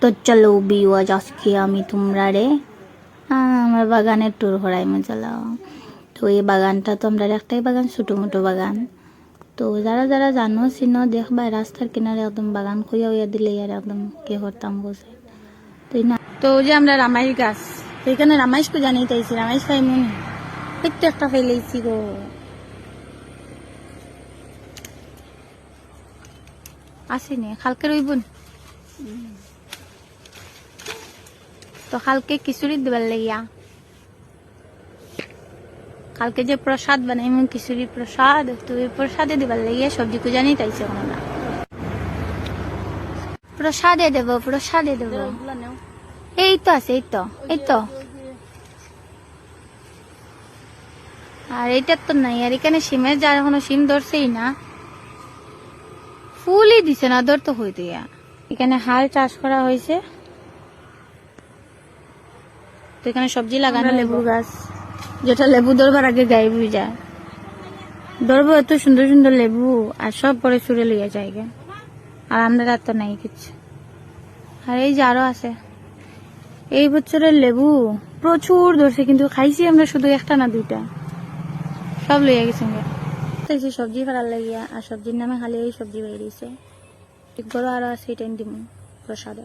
তো চলো বিওয়াজ আজকে আমি তোমরা রে আমার বাগানের ট্যুর করাই মজালাম। তো এই বাগানটা তো আমরা একটাই বাগান, ছোটো মোটো বাগান। তো যারা যারা জানো চিনো দেখবা রাস্তার কিনারে একদম বাগান খুঁয়া হইয়া দিলে আর একদম কে করতাম বসে তুই না। তো যে আমরা রামাইশ গাছ, সেইখানে রামাইশকে জানিয়ে চাইছি, রামাইশ খাই মনে প্রত্যেকটা ফেলেছি গো। আসেনি খালকে রইবন তো কালকে খিচুড়ি দিবার লাগিয়া, কালকে যে প্রসাদ বানাই খিচুড়ি প্রসাদ, তো এই প্রসাদে দিবার লাগিয়া সবজি কো জানি তাইছে না, প্রসাদে দেব প্রসাদে দেব। এই তো আছে, এই তো এই তো, আর এইটার তো নাই। আর এখানে সিমের যার এখনো সিম ধরছেই না, ফুলই দিছে না, ধরতে হই দিয়া। এখানে হাল চাষ করা হয়েছে, তো এখানে সবজি লাগানো, লেবু গাছ, যেটা লেবু ধরবার আগে গায়ে বুঝে যায়, ধরবো এত সুন্দর সুন্দর লেবু আর সব পরে ছুড়ে লিয়ে যায়। আর আমরা তো নাই কিছু। আর এই যে আরো আছে, এই বছরের লেবু প্রচুর ধরছে, কিন্তু খাইছি আমরা শুধু একটা না দুইটা, সব লইয়া গেছি। সবজি ফেলার লাগিয়া, আর সবজির নামে খালি এই সবজি বেরিয়েছে। বড় আরো আছে, এটাই দিব প্রসাদে।